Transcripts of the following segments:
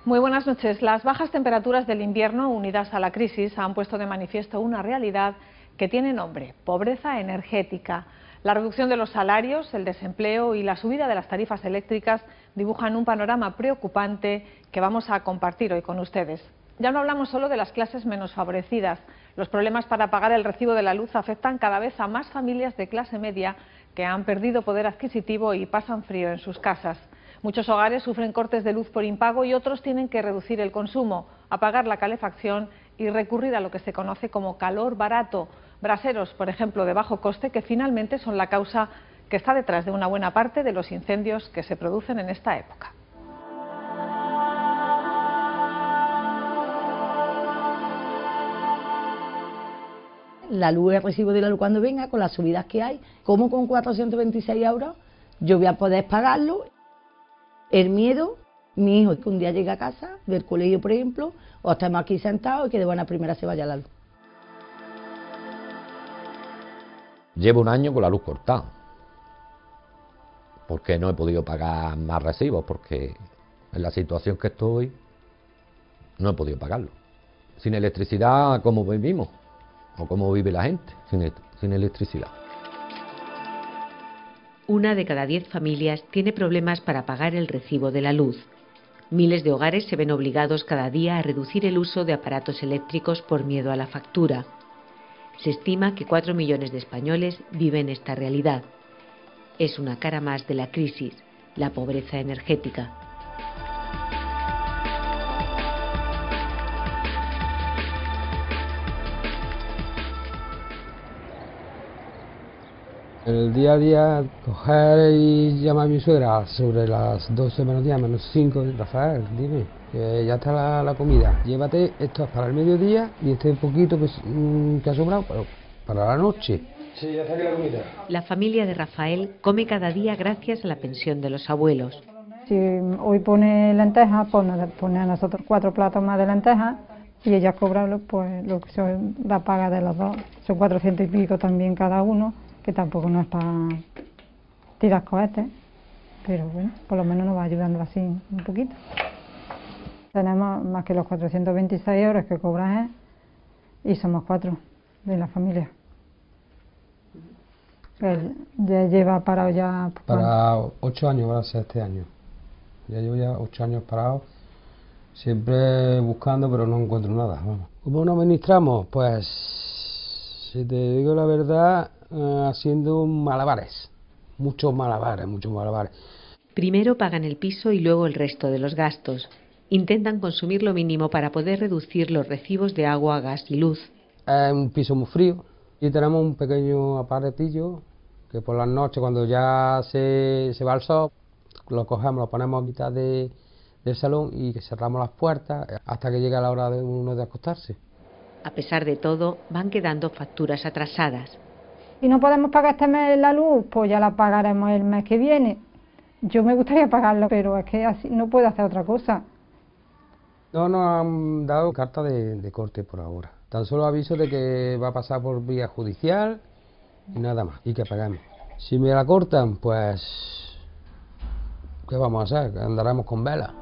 Muy buenas noches. Las bajas temperaturas del invierno, unidas a la crisis, han puesto de manifiesto una realidad que tiene nombre: pobreza energética. La reducción de los salarios, el desempleo y la subida de las tarifas eléctricas dibujan un panorama preocupante que vamos a compartir hoy con ustedes. Ya no hablamos solo de las clases menos favorecidas. Los problemas para pagar el recibo de la luz afectan cada vez a más familias de clase media que han perdido poder adquisitivo y pasan frío en sus casas. Muchos hogares sufren cortes de luz por impago y otros tienen que reducir el consumo, apagar la calefacción y recurrir a lo que se conoce como calor barato, braseros, por ejemplo, de bajo coste, que finalmente son la causa que está detrás de una buena parte de los incendios que se producen en esta época. La luz, el recibo de la luz cuando venga, con las subidas que hay, ¿cómo con 426 euros yo voy a poder pagarlo? El miedo, mi hijo que un día llegue a casa, del colegio por ejemplo, o estemos aquí sentados y que de buena primera se vaya la luz. Llevo un año con la luz cortada, porque no he podido pagar más recibos, porque en la situación que estoy no he podido pagarlo. Sin electricidad, ¿cómo vivimos? ¿O cómo vive la gente sin electricidad? Una de cada 10 familias tiene problemas para pagar el recibo de la luz. Miles de hogares se ven obligados cada día a reducir el uso de aparatos eléctricos por miedo a la factura. Se estima que 4 millones de españoles viven esta realidad. Es una cara más de la crisis, la pobreza energética. El día a día, coger y llamar a mi suegra sobre las 12 menos 10, menos 5, Rafael, dime, que ya está la comida, llévate esto para el mediodía y este poquito que ha sobrado para la noche. Sí, ya está aquí la comida. La familia de Rafael come cada día gracias a la pensión de los abuelos. Si hoy pone lentejas, pues nos pone a nosotros 4 platos más de lentejas y ella cobra pues lo que son la paga de los dos, son 400 y pico también cada uno, que tampoco no es para tirar cohetes, pero bueno, por lo menos nos va ayudando así un poquito. Tenemos más que los 426 euros que cobra él y somos 4 de la familia. Él ya lleva parado ya... Para 8 años va a ser este año. Ya llevo 8 años parado, siempre buscando, pero no encuentro nada. Vamos. ¿Cómo nos administramos? Pues, si te digo la verdad, haciendo malabares, muchos malabares. Primero pagan el piso y luego el resto de los gastos. Intentan consumir lo mínimo para poder reducir los recibos de agua, gas y luz. Es un piso muy frío y tenemos un pequeño aparatillo que por las noches, cuando ya se va el sol, lo cogemos, lo ponemos a mitad del salón y cerramos las puertas hasta que llegue la hora de uno de acostarse. A pesar de todo, van quedando facturas atrasadas. Si no podemos pagar este mes la luz, pues ya la pagaremos el mes que viene. Yo me gustaría pagarlo, pero es que así no puedo hacer otra cosa. No nos han dado carta de corte por ahora. Tan solo aviso de que va a pasar por vía judicial y nada más, y que paguemos. Si me la cortan, pues, ¿qué vamos a hacer? Andaremos con vela.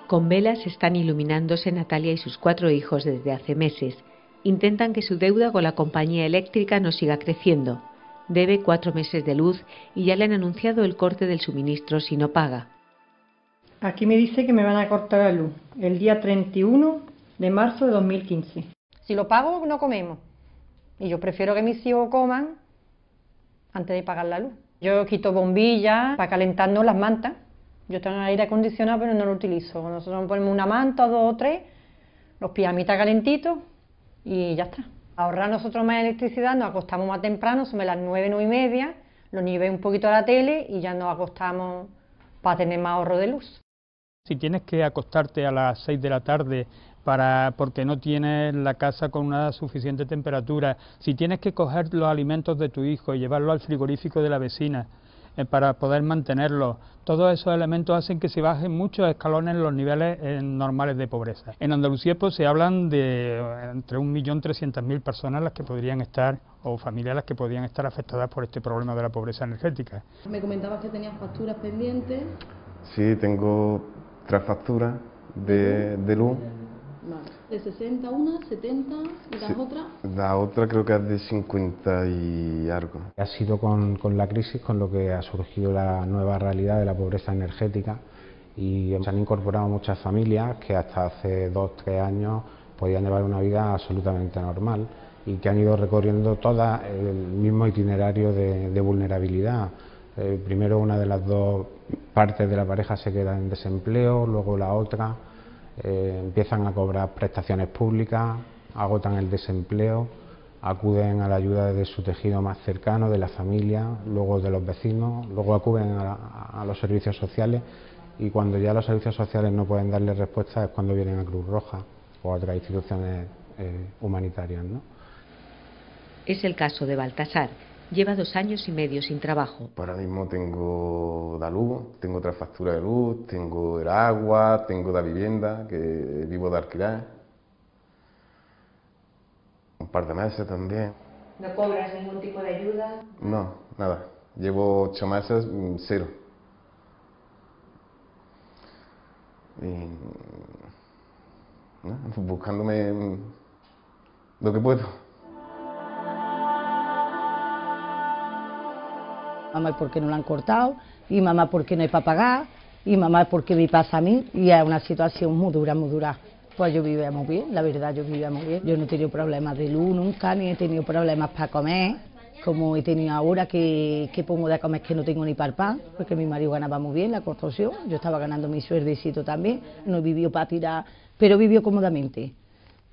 Con velas están iluminándose Natalia y sus 4 hijos desde hace meses. Intentan que su deuda con la compañía eléctrica no siga creciendo. Debe 4 meses de luz y ya le han anunciado el corte del suministro si no paga. Aquí me dice que me van a cortar la luz el día 31 de marzo de 2015. Si lo pago, no comemos. Y yo prefiero que mis hijos coman antes de pagar la luz. Yo quito bombillas para calentarnos las mantas. Yo tengo aire acondicionado, pero no lo utilizo. Nosotros ponemos una manta, 2 o 3, los pijamitas calentitos y ya está. Ahorrar nosotros más electricidad, nos acostamos más temprano, son las 9, 9 y media, los niños ven un poquito a la tele y ya nos acostamos para tener más ahorro de luz. Si tienes que acostarte a las 6 de la tarde porque no tienes la casa con una suficiente temperatura, si tienes que coger los alimentos de tu hijo y llevarlo al frigorífico de la vecina, para poder mantenerlos. Todos esos elementos hacen que se bajen muchos escalones los niveles normales de pobreza. En Andalucía pues se hablan de entre 1.300.000 personas las que podrían estar, o familias las que podrían estar afectadas por este problema de la pobreza energética. Me comentabas que tenías facturas pendientes. Sí, tengo 3 facturas de luz. Vale. ¿De 60 una, 70 y las otras? La otra creo que es de 50 y algo. Ha sido con la crisis con lo que ha surgido la nueva realidad de la pobreza energética y se han incorporado muchas familias que hasta hace 2 o 3 años podían llevar una vida absolutamente normal y que han ido recorriendo todas el mismo itinerario de vulnerabilidad. Primero una de las dos partes de la pareja se queda en desempleo, luego la otra empiezan a cobrar prestaciones públicas, agotan el desempleo, acuden a la ayuda de su tejido más cercano, de la familia, luego de los vecinos, luego acuden a los servicios sociales y cuando ya los servicios sociales no pueden darle respuesta es cuando vienen a Cruz Roja o a otras instituciones humanitarias, ¿no? Es el caso de Baltasar. Lleva 2 años y medio sin trabajo. Ahora mismo tengo la luz, tengo 3 facturas de luz, tengo el agua, tengo la vivienda, que vivo de alquiler. Un par de meses también. ¿No cobras ningún tipo de ayuda? No, nada. Llevo 8 meses, 0. Y ¿no? Buscándome lo que puedo. Mamá, ¿por qué no la han cortado? Y mamá, ¿por qué no hay para pagar? Y mamá, ¿por qué me pasa a mí? Y es una situación muy dura, muy dura. Pues yo vivía muy bien, la verdad, yo vivía muy bien. Yo no he tenido problemas de luz nunca, ni he tenido problemas para comer, como he tenido ahora que pongo de comer que no tengo ni para el pan, porque mi marido ganaba muy bien la construcción, yo estaba ganando mi suerdecito también, no he vivido para tirar, pero vivió cómodamente.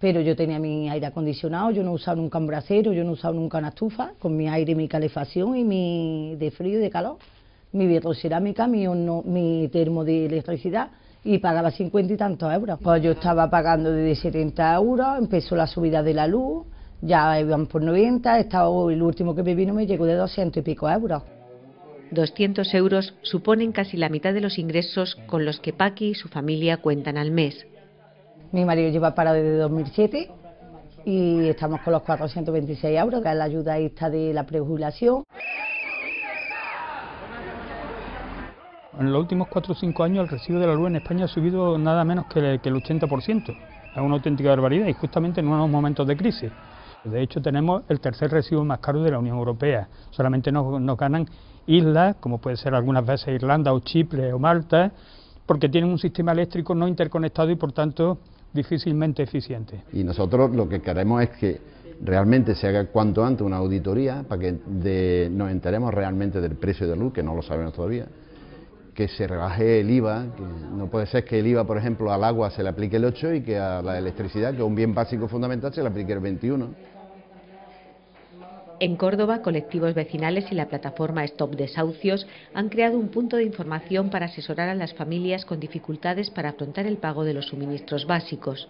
Pero yo tenía mi aire acondicionado, yo no he usado nunca un brasero, yo no he usado nunca una estufa, con mi aire, mi calefacción y mi de frío y de calor, mi vitrocerámica, mi termo de electricidad, y pagaba 50 y tantos euros. Pues yo estaba pagando desde 70 euros, empezó la subida de la luz, ya iban por 90, el último que me vino me llegó de 200 y pico euros. 200 euros suponen casi la mitad de los ingresos con los que Paqui y su familia cuentan al mes. Mi marido lleva parado desde 2007 y estamos con los 426 euros, que es la ayuda esta de la prejubilación. En los últimos 4 o 5 años el recibo de la luz en España ha subido nada menos que el 80%. Es una auténtica barbaridad y justamente en unos momentos de crisis. De hecho tenemos el tercer recibo más caro de la Unión Europea. Solamente nos ganan islas, como puede ser algunas veces Irlanda o Chipre o Malta, porque tienen un sistema eléctrico no interconectado y por tanto difícilmente eficiente. Y nosotros lo que queremos es que realmente se haga cuanto antes una auditoría para que nos enteremos realmente del precio de la luz, que no lo sabemos todavía, que se rebaje el IVA, que no puede ser que el IVA, por ejemplo, al agua se le aplique el 8 y que a la electricidad, que es un bien básico fundamental, se le aplique el 21. En Córdoba, colectivos vecinales y la plataforma Stop Desahucios han creado un punto de información para asesorar a las familias con dificultades para afrontar el pago de los suministros básicos.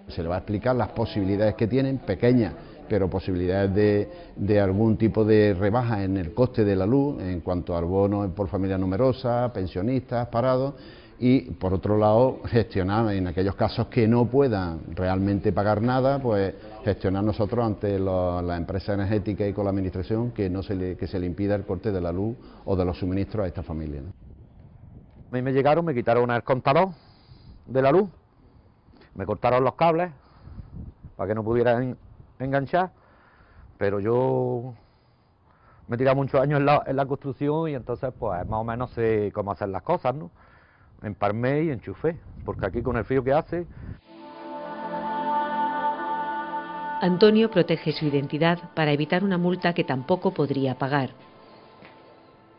Se le va a explicar las posibilidades que tienen, pequeñas, pero posibilidades de algún tipo de rebaja en el coste de la luz, en cuanto al bono por familia numerosa, pensionistas, parados, y por otro lado gestionar en aquellos casos que no puedan realmente pagar nada, pues gestionar nosotros ante la empresa energética y con la administración que se le impida el corte de la luz o de los suministros a esta familia, ¿no? A mí me quitaron el contador de la luz, me cortaron los cables para que no pudieran enganchar, pero yo me he tirado muchos años en la construcción y entonces pues más o menos sé cómo hacer las cosas, ¿no? Empalmé y enchufé, porque aquí con el frío que hace... Antonio protege su identidad para evitar una multa que tampoco podría pagar.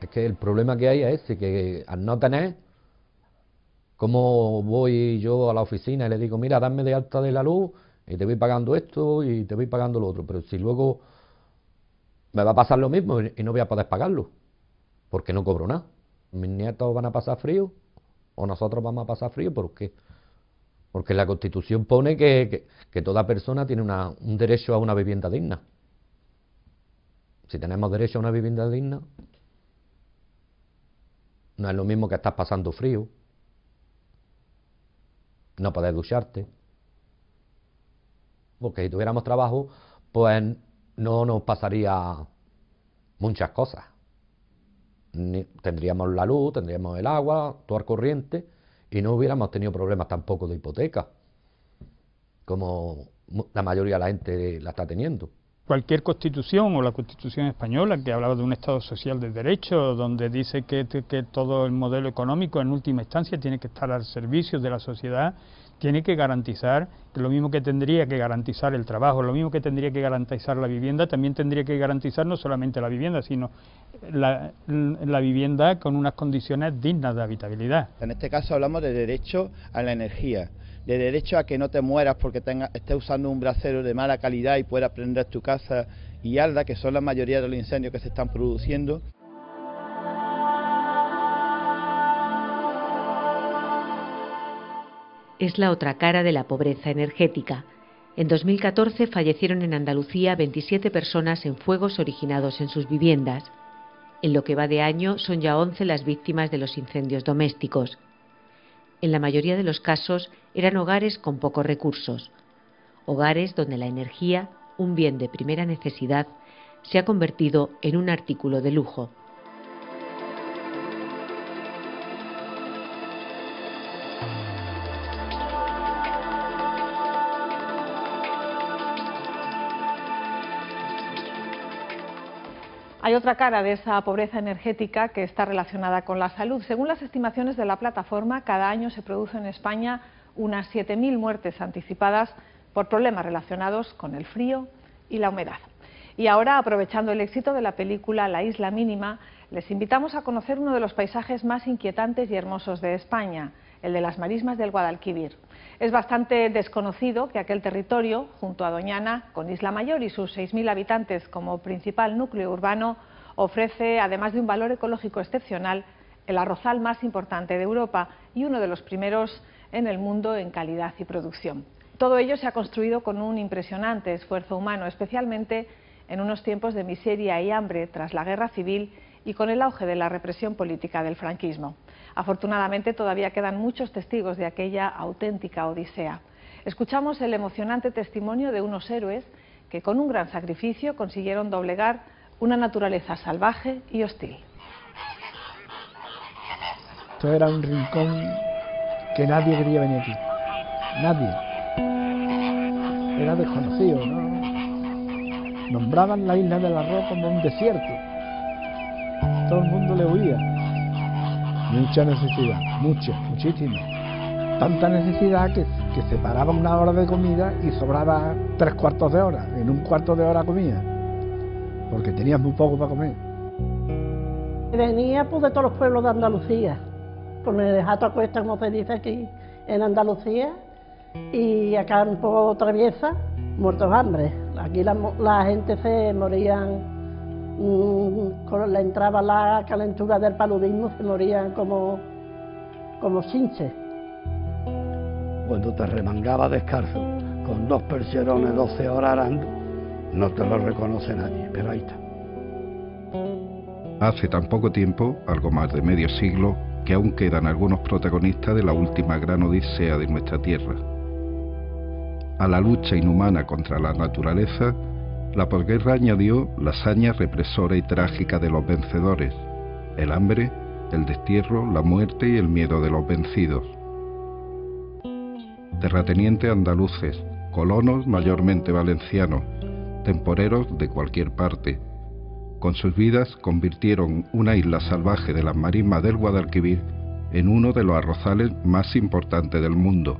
Es que el problema que hay es ese, que al no tener, ¿cómo voy yo a la oficina y le digo, mira, dame de alta de la luz y te voy pagando esto y te voy pagando lo otro? Pero si luego me va a pasar lo mismo y no voy a poder pagarlo, porque no cobro nada. Mis nietos van a pasar frío o nosotros vamos a pasar frío, ¿por qué? Porque la Constitución pone que toda persona tiene un derecho a una vivienda digna. Si tenemos derecho a una vivienda digna, No es lo mismo que estás pasando frío, no podés ducharte. Porque si tuviéramos trabajo, pues no nos pasaría muchas cosas. Tendríamos la luz, tendríamos el agua, todo al corriente, y no hubiéramos tenido problemas tampoco de hipoteca, como la mayoría de la gente la está teniendo. Cualquier constitución o la constitución española que hablaba de un Estado social de derecho, donde dice que todo el modelo económico en última instancia tiene que estar al servicio de la sociedad, tiene que garantizar, que lo mismo que tendría que garantizar el trabajo, lo mismo que tendría que garantizar la vivienda, también tendría que garantizar no solamente la vivienda, sino la vivienda con unas condiciones dignas de habitabilidad. En este caso hablamos de derecho a la energía, de derecho a que no te mueras porque estés usando un brasero de mala calidad y puedas prender tu casa y arda, que son la mayoría de los incendios que se están produciendo. Es la otra cara de la pobreza energética. En 2014 fallecieron en Andalucía 27 personas en fuegos originados en sus viviendas. En lo que va de año son ya 11 las víctimas de los incendios domésticos. En la mayoría de los casos eran hogares con pocos recursos, hogares donde la energía, un bien de primera necesidad, se ha convertido en un artículo de lujo. Hay otra cara de esa pobreza energética que está relacionada con la salud. Según las estimaciones de la plataforma, cada año se producen en España unas 7.000 muertes anticipadas por problemas relacionados con el frío y la humedad. Y ahora, aprovechando el éxito de la película La Isla Mínima, les invitamos a conocer uno de los paisajes más inquietantes y hermosos de España, el de las marismas del Guadalquivir. Es bastante desconocido que aquel territorio, junto a Doñana, con Isla Mayor y sus 6.000 habitantes como principal núcleo urbano, ofrece, además de un valor ecológico excepcional, el arrozal más importante de Europa y uno de los primeros en el mundo en calidad y producción. Todo ello se ha construido con un impresionante esfuerzo humano, especialmente en unos tiempos de miseria y hambre tras la guerra civil y con el auge de la represión política del franquismo. Afortunadamente todavía quedan muchos testigos de aquella auténtica odisea. Escuchamos el emocionante testimonio de unos héroes que con un gran sacrificio consiguieron doblegar una naturaleza salvaje y hostil. Esto era un rincón que nadie quería venir aquí, nadie. Era desconocido, ¿no? Nombraban la isla del arroz como un desierto. Todo el mundo le huía. Mucha necesidad, muchísima. Tanta necesidad que se paraba una hora de comida y sobraba 3/4 de hora. En un cuarto de hora comía, porque tenías muy poco para comer. Venía pues de todos los pueblos de Andalucía, con el jato cuesta, como se dice aquí en Andalucía, y a campo traviesa, muertos de hambre. Aquí la gente se morían. Le entraba la calentura del paludismo, se morían como chinches. Cuando te remangaba descalzo, con 2 percherones 12 horas arando, no te lo reconoce nadie, pero ahí está. Hace tan poco tiempo, algo más de medio siglo, que aún quedan algunos protagonistas de la última gran odisea de nuestra tierra. A la lucha inhumana contra la naturaleza, la posguerra añadió la hazaña represora y trágica de los vencedores, el hambre, el destierro, la muerte y el miedo de los vencidos. Terratenientes andaluces, colonos mayormente valencianos, temporeros de cualquier parte, con sus vidas convirtieron una isla salvaje de las marismas del Guadalquivir en uno de los arrozales más importantes del mundo.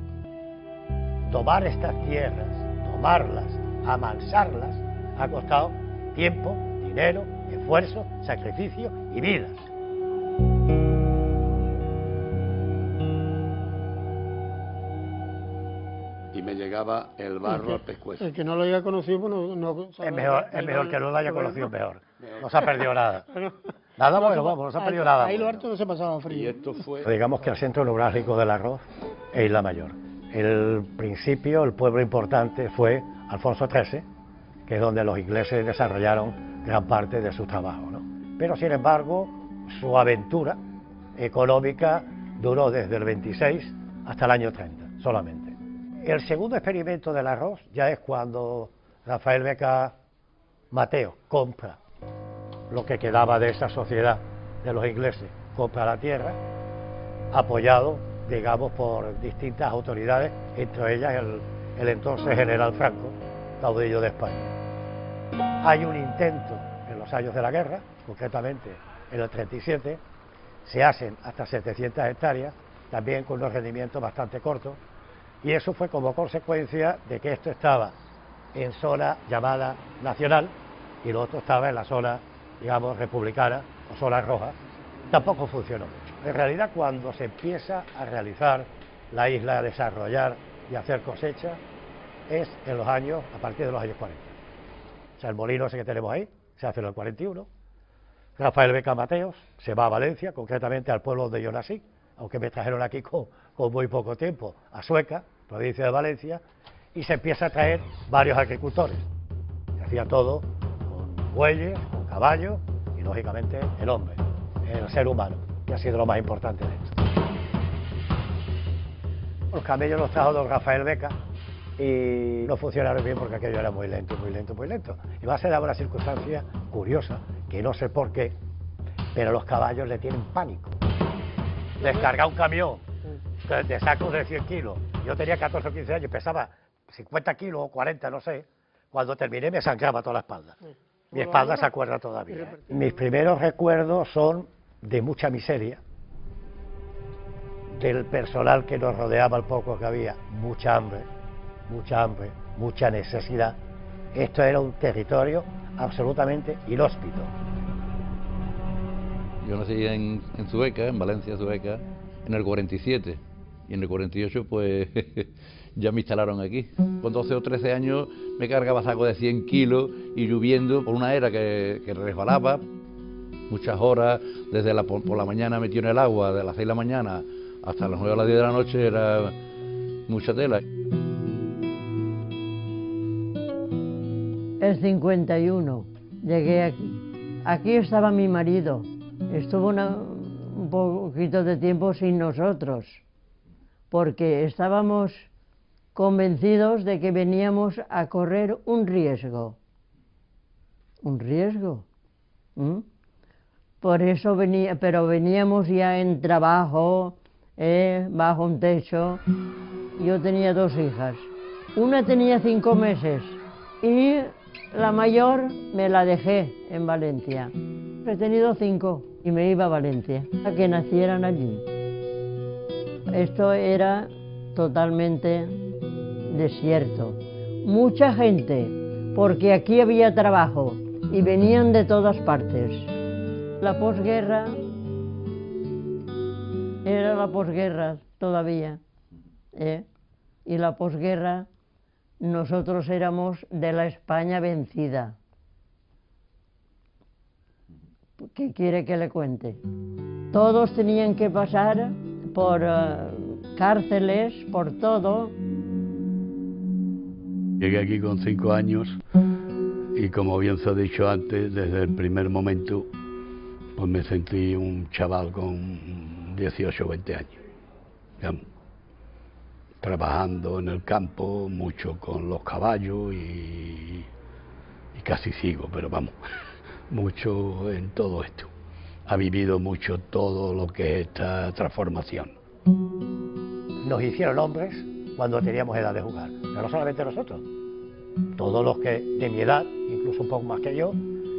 Tomar estas tierras, tomarlas, amansarlas, ha costado tiempo, dinero, esfuerzo, sacrificio y vidas. Y me llegaba el barro al pescuezo. El que no lo haya conocido, pues no es mejor que no lo haya conocido, mejor. No se ha perdido nada. Nada bueno, vamos, no se ha perdido nada. Ahí lo harto no se pasaba frío. Y esto fue... Digamos que el centro neurálgico del arroz es Isla Mayor. El principio, el pueblo importante fue Alfonso XIII, que es donde los ingleses desarrollaron gran parte de su trabajo, ¿no? Pero sin embargo, su aventura económica duró desde el 26 hasta el año 30, solamente. El segundo experimento del arroz ya es cuando Rafael Beca Mateo compra lo que quedaba de esa sociedad de los ingleses, compra la tierra, apoyado, digamos, por distintas autoridades, entre ellas el entonces general Franco, caudillo de España. Hay un intento en los años de la guerra, concretamente en el 37, se hacen hasta 700 hectáreas, también con unos rendimientos bastante cortos, y eso fue como consecuencia de que esto estaba en zona llamada nacional y lo otro estaba en la zona, digamos, republicana o zona roja. Tampoco funcionó mucho. En realidad, cuando se empieza a realizar la isla, a desarrollar y hacer cosecha, es en los años, a partir de los años 40. O sea, el molino ese que tenemos ahí se hace en el 41. Rafael Beca Mateos se va a Valencia, concretamente al pueblo donde yo nací, aunque me trajeron aquí con muy poco tiempo, a Sueca, provincia de Valencia, y se empieza a traer varios agricultores. Se hacía todo con bueyes, con caballos y, lógicamente, el hombre, el ser humano, que ha sido lo más importante de esto. Los camellos los trajo don Rafael Beca y no funcionaron bien porque aquello era muy lento, muy lento, muy lento. Y va a ser una circunstancia curiosa, que no sé por qué, pero los caballos le tienen pánico. Descargar un camión de sacos de 100 kilos, yo tenía 14 o 15 años, pesaba 50 kilos o 40, no sé, cuando terminé me sangraba toda la espalda. Mi espalda se acuerda todavía. Mis primeros recuerdos son de mucha miseria, del personal que nos rodeaba, el poco que había, mucha hambre, mucha necesidad. Esto era un territorio absolutamente inhóspito. Yo nací en Sueca, en Valencia, Sueca, en el 47, y en el 48 pues ya me instalaron aquí. Con 12 o 13 años me cargaba saco de 100 kilos y lloviendo por una era que resbalaba, muchas horas, desde por la mañana metido en el agua, de las 6 de la mañana hasta las 9 o las 10 de la noche, era mucha tela. El 51 llegué aquí. Aquí estaba mi marido. Estuvo un poquito de tiempo sin nosotros, porque estábamos convencidos de que veníamos a correr un riesgo. ¿Un riesgo? Por eso venía, pero veníamos ya en trabajo, bajo un techo. Yo tenía 2 hijas. Una tenía 5 meses y la mayor me la dejé en Valencia. He tenido 5 y me iba a Valencia a que nacieran allí. Esto era totalmente desierto. Mucha gente, porque aquí había trabajo y venían de todas partes. La posguerra era la posguerra todavía, y la posguerra nosotros éramos de la España vencida. ¿Qué quiere que le cuente? Todos tenían que pasar por cárceles, por todo. Llegué aquí con 5 años y, como bien se ha dicho antes, desde el primer momento pues me sentí un chaval con 18 o 20 años. Digamos, trabajando en el campo, mucho con los caballos y casi sigo, pero vamos, mucho en todo esto. Ha vivido mucho todo lo que es esta transformación. Nos hicieron hombres cuando teníamos edad de jugar, pero no solamente nosotros. Todos los que de mi edad, incluso un poco más que yo,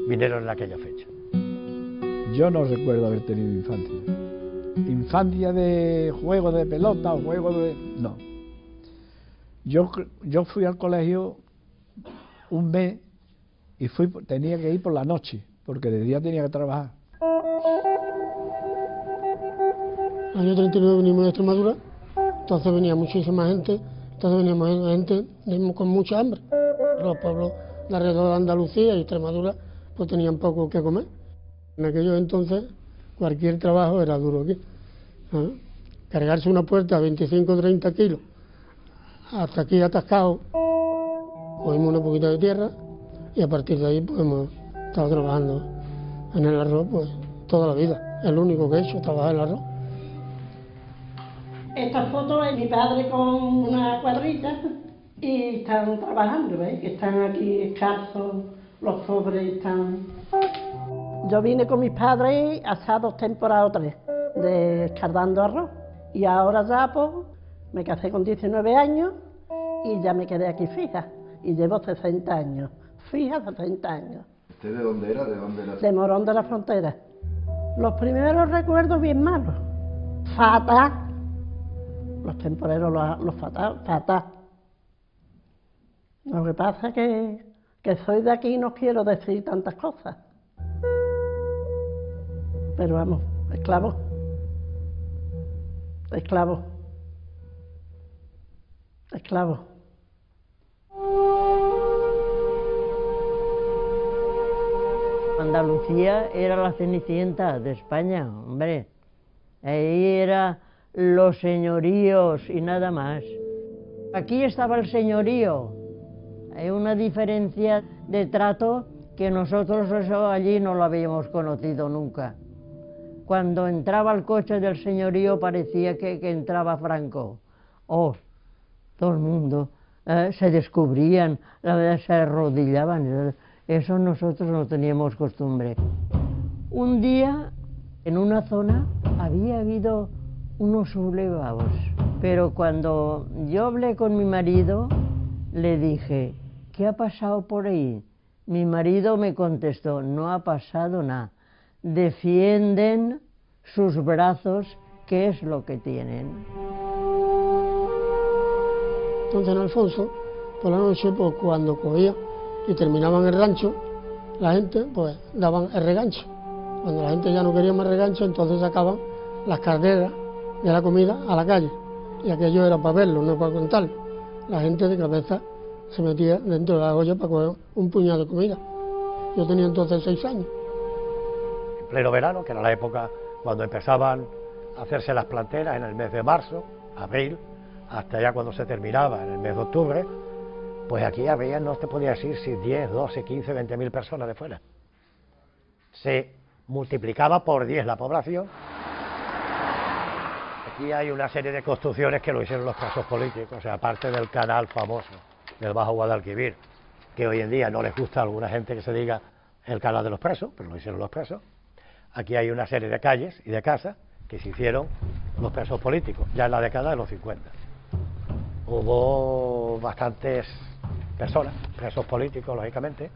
vinieron en aquella fecha. Yo no recuerdo haber tenido infancia. Infancia de juego de pelota o juego de... no. Yo fui al colegio un mes y tenía que ir por la noche, porque de día tenía que trabajar. El año 39 venimos de Extremadura, entonces venía muchísima gente, con mucha hambre. Los pueblos de alrededor de Andalucía y Extremadura pues tenían poco que comer. En aquellos entonces cualquier trabajo era duro aquí. Cargarse una puerta a 25 o 30 kilos, hasta aquí atascado, cogimos una poquita de tierra y a partir de ahí pues hemos estado trabajando en el arroz pues toda la vida. Es lo único que he hecho, trabajar en el arroz. Esta foto es mi padre con una cuadrilla y están trabajando, ¿veis? Que están aquí escasos, los pobres están... Yo vine con mis padres hace 2 temporadas o 3 de escardando arroz y ahora ya pues me casé con 19 años y ya me quedé aquí fija y llevo 60 años, fija 60 años. ¿Usted de dónde era? ¿De dónde era? De Morón de la Frontera. Los primeros recuerdos bien malos, fatal. Los temporeros los fatal. Lo que pasa es que soy de aquí y no quiero decir tantas cosas. Pero vamos, esclavo. Andalucía era la Cenicienta de España, hombre. Ahí era los señoríos y nada más. Aquí estaba el señorío. Hay una diferencia de trato que nosotros eso allí no lo habíamos conocido nunca. Cuando entraba el coche del señorío parecía que entraba Franco. Oh, todo el mundo se descubrían, se arrodillaban. Eso nosotros no teníamos costumbre. Un día, en una zona, había habido unos sublevados, pero cuando yo hablé con mi marido, le dije, ¿qué ha pasado por ahí? Mi marido me contestó, no ha pasado nada. Defienden sus brazos, ¿qué es lo que tienen? Entonces en Alfonso, por la noche, pues cuando cogía y terminaban el rancho, la gente pues daban el regancho. Cuando la gente ya no quería más regancho, entonces sacaban las carreras de la comida a la calle. Y aquello era para verlo, no para contarlo. La gente de cabeza se metía dentro de la olla para coger un puñado de comida. Yo tenía entonces 6 años. En pleno verano, que era la época cuando empezaban a hacerse las planteras, en el mes de marzo, abril, hasta ya cuando se terminaba, en el mes de octubre, pues aquí había, no te podía decir si 10, 12, 15, 20.000 personas de fuera. Se multiplicaba por 10 la población. Aquí hay una serie de construcciones que lo hicieron los presos políticos, o sea, aparte del canal famoso del Bajo Guadalquivir, que hoy en día no les gusta a alguna gente que se diga el canal de los presos, pero lo hicieron los presos. Aquí hay una serie de calles y de casas que se hicieron los presos políticos, ya en la década de los 50. Hubo bastantes personas, presos políticos, lógicamente,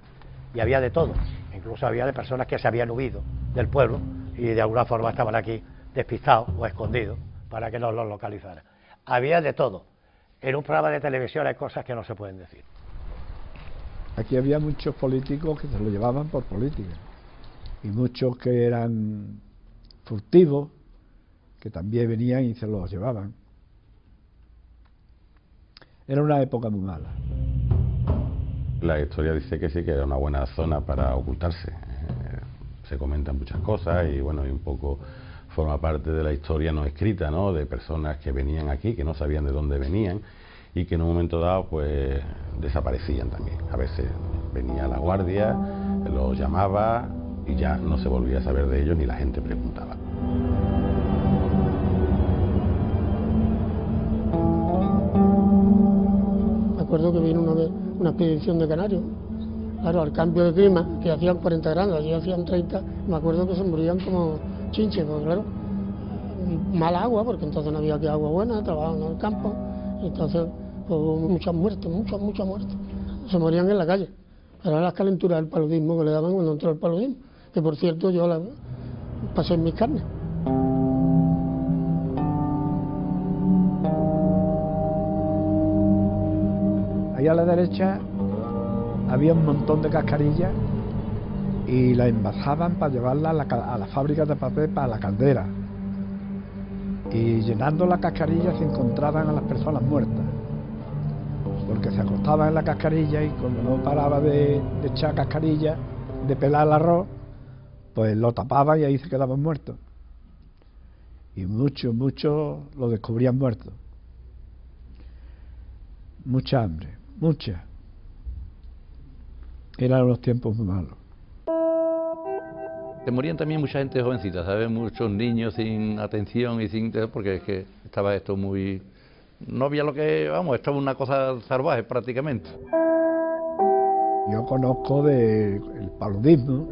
y había de todo. Incluso había de personas que se habían huido del pueblo y de alguna forma estaban aquí despistados o escondidos para que no los localizaran. Había de todo. En un programa de televisión hay cosas que no se pueden decir. Aquí había muchos políticos que se lo llevaban por política y muchos que eran furtivos que también venían y se los llevaban. Era una época muy mala. La historia dice que sí, que era una buena zona para ocultarse. Se comentan muchas cosas y bueno, y un poco forma parte de la historia no escrita, ¿no? De personas que venían aquí, que no sabían de dónde venían y que en un momento dado pues desaparecían también. A veces venía la guardia, los llamaba y ya no se volvía a saber de ellos ni la gente preguntaba. Me acuerdo que vino una vez una expedición de canarios, claro, al cambio de clima, que hacían 40 grados, allí hacían 30, me acuerdo que se morían como chinches, porque claro, mala agua, porque entonces no había aquí agua buena, trabajaban en el campo, entonces pues, hubo muchas muertes, se morían en la calle. Era las calenturas del paludismo que le daban cuando entró el paludismo, que por cierto yo la pasé en mis carnes. Ahí a la derecha había un montón de cascarillas y las envasaban para llevarlas a la fábrica de papel, para la caldera. Y llenando la cascarilla se encontraban a las personas muertas, porque se acostaban en la cascarilla y cuando no paraba de echar cascarilla, de pelar el arroz, pues lo tapaban y ahí se quedaban muertos. Y muchos lo descubrían muertos. Mucha hambre, mucha. Eran unos tiempos muy malos. Se morían también mucha gente jovencita, ¿sabes? Muchos niños sin atención y sin... porque es que estaba esto muy... No había lo que... Vamos, estaba una cosa salvaje prácticamente. Yo conozco del paludismo,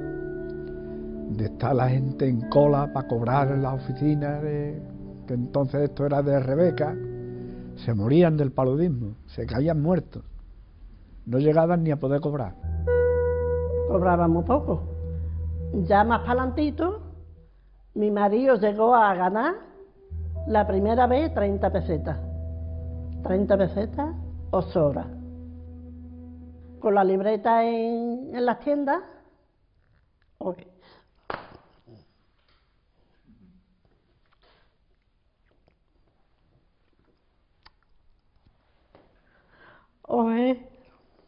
de estar la gente en cola para cobrar en la oficina, que entonces esto era de Rebeca, se morían del paludismo, se caían muertos, no llegaban ni a poder cobrar. Cobrábamos poco. Ya más para adelantito, mi marido llegó a ganar la primera vez 30 pesetas. 30 pesetas, 8 horas. Con la libreta en las tiendas. Okay. Oye.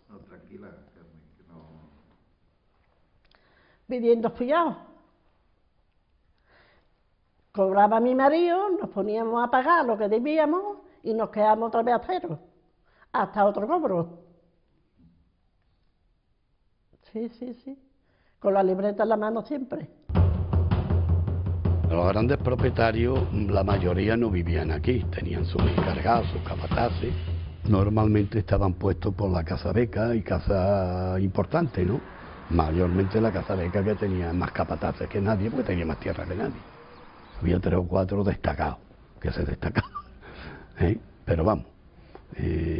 No, tranquila, Carmen, que no... Pidiendo fiados. Cobraba mi marido, nos poníamos a pagar lo que debíamos y nos quedamos otra vez a cero, hasta otro cobro. Sí, sí, sí, con la libreta en la mano siempre. Los grandes propietarios, la mayoría no vivían aquí, tenían sus encargados, sus capataces. Normalmente estaban puestos por la Casa Beca y casa importante, ¿no? Mayormente la Casa Beca, que tenía más capataces que nadie, porque tenía más tierra que nadie. Había 3 o 4 destacados, que se destacaban, pero vamos,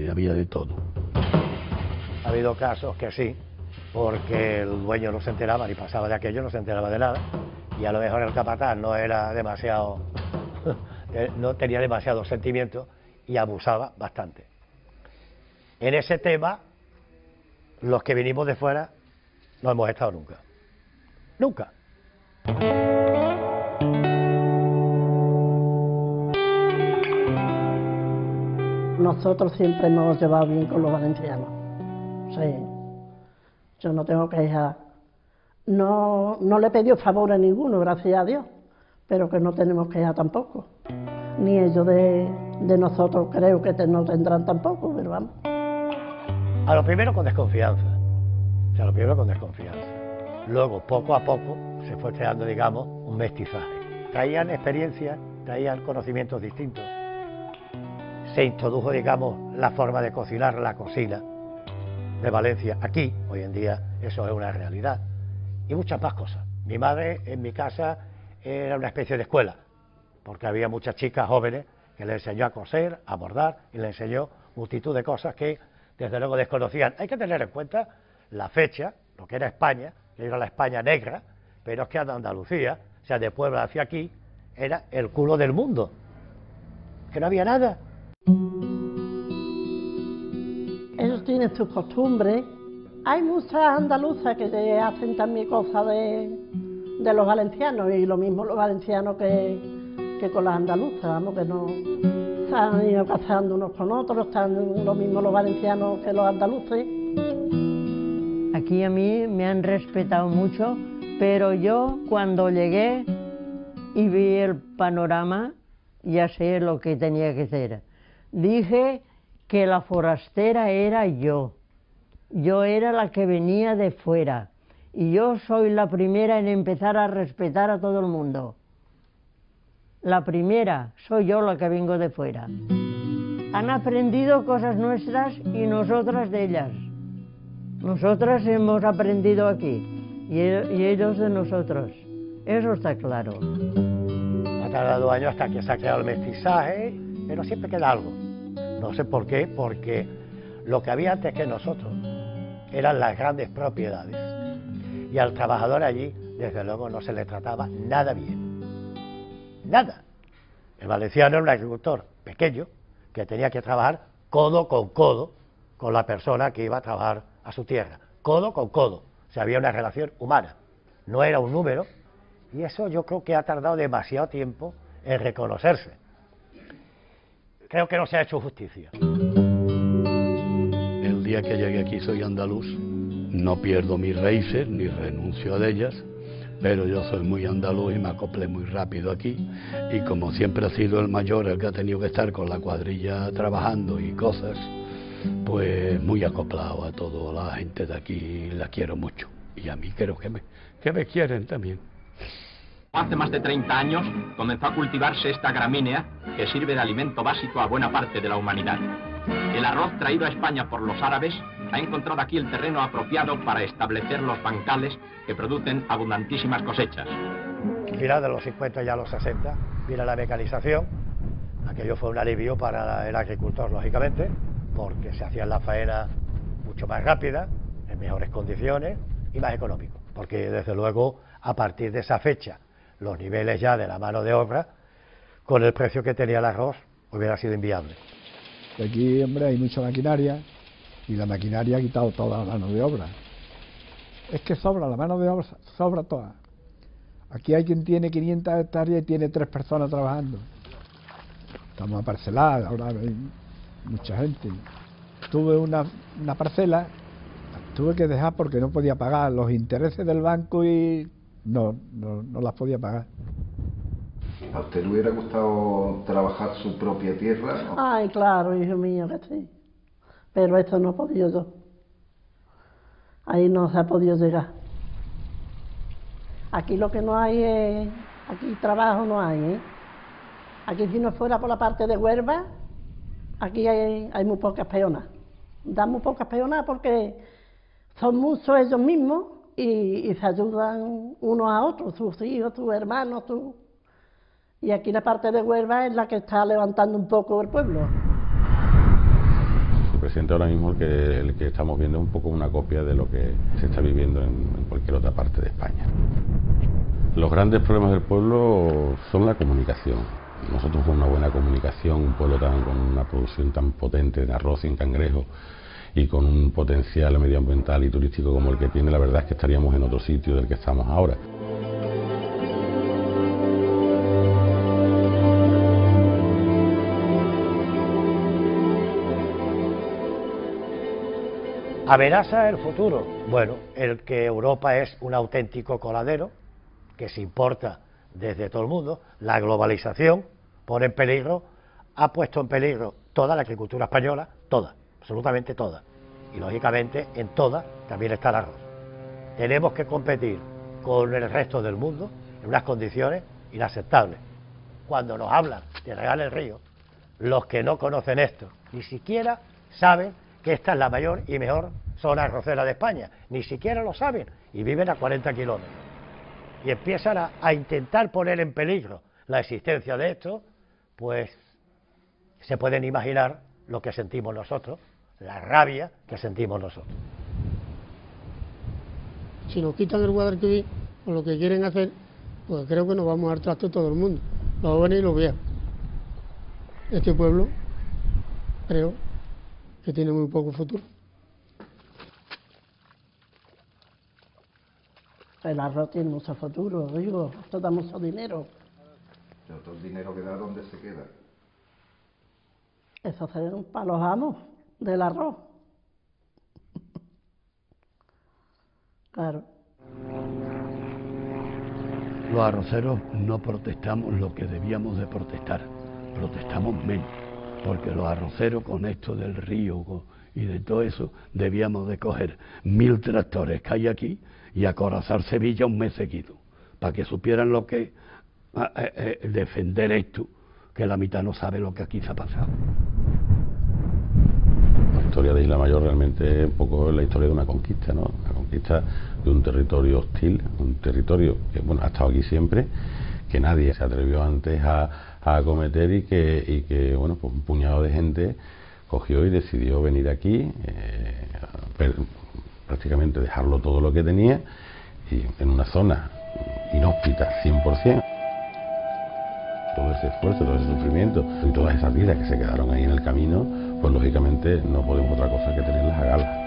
había de todo. Ha habido casos que sí, porque el dueño no se enteraba ni pasaba de aquello, no se enteraba de nada, y a lo mejor el capataz no era demasiado, no tenía demasiado sentimiento y abusaba bastante. En ese tema, los que vinimos de fuera no hemos estado nunca. Nunca. Nosotros siempre hemos llevado bien con los valencianos. Sí. Yo no tengo quejas. No le he pedido favor a ninguno, gracias a Dios, pero que no tenemos quejas tampoco. Ni ellos de nosotros creo que no tendrán tampoco, pero vamos. A lo primero con desconfianza. O sea, a lo primero con desconfianza. Luego, poco a poco, se fue creando, digamos, un mestizaje. Traían experiencias, traían conocimientos distintos. Se introdujo, digamos, la forma de cocinar, la cocina de Valencia. Aquí, hoy en día, eso es una realidad. Y muchas más cosas. Mi madre, en mi casa, era una especie de escuela, porque había muchas chicas jóvenes que le enseñó a coser, a bordar, y le enseñó multitud de cosas que, desde luego, desconocían. Hay que tener en cuenta la fecha, lo que era España, que era la España negra, pero es que Andalucía, o sea, de Puebla hacia aquí, era el culo del mundo, que no había nada. Ellos tienen sus costumbres. Hay muchas andaluzas que hacen también cosas de los valencianos, y lo mismo los valencianos que con las andaluzas, vamos, que no se han ido casando unos con otros, están lo mismo los valencianos que los andaluces. Aquí a mí me han respetado mucho, pero yo cuando llegué y vi el panorama, ya sé lo que tenía que hacer. Dije que la forastera era yo. Yo era la que venía de fuera. Y yo soy la primera en empezar a respetar a todo el mundo. La primera, soy yo la que vengo de fuera. Han aprendido cosas nuestras y nosotras de ellas. Nosotras hemos aprendido aquí y ellos de nosotros. Eso está claro. Ha tardado años hasta que se ha creado el mestizaje, pero siempre queda algo. No sé por qué, porque lo que había antes que nosotros eran las grandes propiedades. Y al trabajador allí, desde luego, no se le trataba nada bien. Nada. El valenciano era un agricultor pequeño que tenía que trabajar codo con la persona que iba a trabajar a su tierra. Codo con codo. O sea, había una relación humana. No era un número. Y eso yo creo que ha tardado demasiado tiempo en reconocerse. Creo que no se ha hecho justicia. El día que llegué aquí soy andaluz, no pierdo mis raíces ni renuncio a ellas, pero yo soy muy andaluz y me acoplé muy rápido aquí, y como siempre ha sido el mayor el que ha tenido que estar con la cuadrilla trabajando y cosas, pues muy acoplado a toda la gente de aquí, la quiero mucho, y a mí creo que me quieren también. Hace más de 30 años comenzó a cultivarse esta gramínea que sirve de alimento básico a buena parte de la humanidad. El arroz traído a España por los árabes ha encontrado aquí el terreno apropiado para establecer los bancales que producen abundantísimas cosechas. Al final de los 50 y a los 60 viene la mecanización. Aquello fue un alivio para el agricultor, lógicamente, porque se hacían las faenas mucho más rápidas, en mejores condiciones y más económico. Porque desde luego, a partir de esa fecha, los niveles ya de la mano de obra, con el precio que tenía el arroz, hubiera sido inviable. Aquí, hombre, hay mucha maquinaria y la maquinaria ha quitado toda la mano de obra. Es que sobra, la mano de obra sobra toda. Aquí hay quien tiene 500 hectáreas y tiene 3 personas trabajando. Estamos a parcelar, ahora hay mucha gente. Tuve una parcela, tuve que dejar porque no podía pagar los intereses del banco y no las podía pagar. ¿A usted le hubiera gustado trabajar su propia tierra? Ay, claro, hijo mío, que sí. Pero esto no he podido yo. Ahí no se ha podido llegar. Aquí lo que no hay es... Aquí trabajo no hay, ¿eh? Aquí si no fuera por la parte de Huelva, aquí hay muy pocas peonas. Dan muy pocas peonas porque son muchos ellos mismos y se ayudan unos a otros, sus hijos, sus hermanos, Y aquí la parte de Huelva es la que está levantando un poco el pueblo. El presidente ahora mismo el que estamos viendo es un poco una copia de lo que se está viviendo en cualquier otra parte de España. Los grandes problemas del pueblo son la comunicación. Nosotros con una buena comunicación, un pueblo con una producción tan potente de arroz y en cangrejo y con un potencial medioambiental y turístico como el que tiene, la verdad es que estaríamos en otro sitio del que estamos ahora. ¿Amenaza el futuro? Bueno, el que Europa es un auténtico coladero que se importa desde todo el mundo. La globalización pone en peligro, ha puesto en peligro toda la agricultura española, toda, absolutamente toda. Y lógicamente en toda también está el arroz. Tenemos que competir con el resto del mundo en unas condiciones inaceptables. Cuando nos hablan de regar el río, los que no conocen esto ni siquiera saben que esta es la mayor y mejor zona arrocera de España, ni siquiera lo saben y viven a 40 kilómetros. Y empiezan a intentar poner en peligro la existencia de esto, pues se pueden imaginar lo que sentimos nosotros, la rabia que sentimos nosotros. Si nos quitan el Guadalquivir o lo que quieren hacer, pues creo que nos vamos al trasto todo el mundo, los jóvenes y los viejos. Este pueblo, creo, que tiene muy poco futuro. El arroz tiene mucho futuro, digo, esto da mucho dinero. Pero todo el dinero que da, ¿dónde se queda? Eso se para los amos del arroz. Claro. Los arroceros no protestamos lo que debíamos de protestar, protestamos menos, porque los arroceros con esto del río y de todo eso debíamos de coger 1000 tractores que hay aquí y acorazar Sevilla un mes seguido, para que supieran lo que defender esto, que la mitad no sabe lo que aquí se ha pasado. La historia de Isla Mayor realmente es un poco la historia de una conquista, ¿no? La conquista de un territorio hostil, un territorio que bueno ha estado aquí siempre, que nadie se atrevió antes a acometer y que bueno, pues un puñado de gente cogió y decidió venir aquí, prácticamente dejarlo todo lo que tenía y en una zona inhóspita 100%. Todo ese esfuerzo, todo ese sufrimiento y todas esas vidas que se quedaron ahí en el camino, pues lógicamente no podemos otra cosa que tenerlas a gala.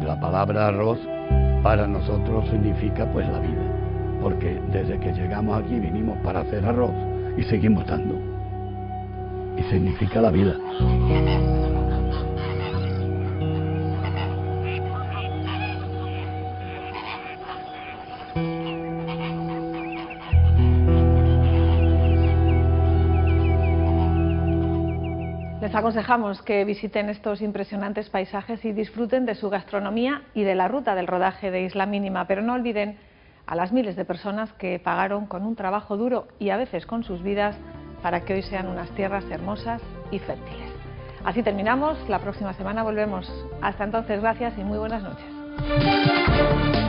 La palabra arroz para nosotros significa pues la vida, porque desde que llegamos aquí vinimos para hacer arroz y seguimos dando, y significa la vida. Les aconsejamos que visiten estos impresionantes paisajes y disfruten de su gastronomía y de la ruta del rodaje de Isla Mínima, pero no olviden a las miles de personas que pagaron con un trabajo duro y a veces con sus vidas para que hoy sean unas tierras hermosas y fértiles. Así terminamos, la próxima semana volvemos. Hasta entonces, gracias y muy buenas noches.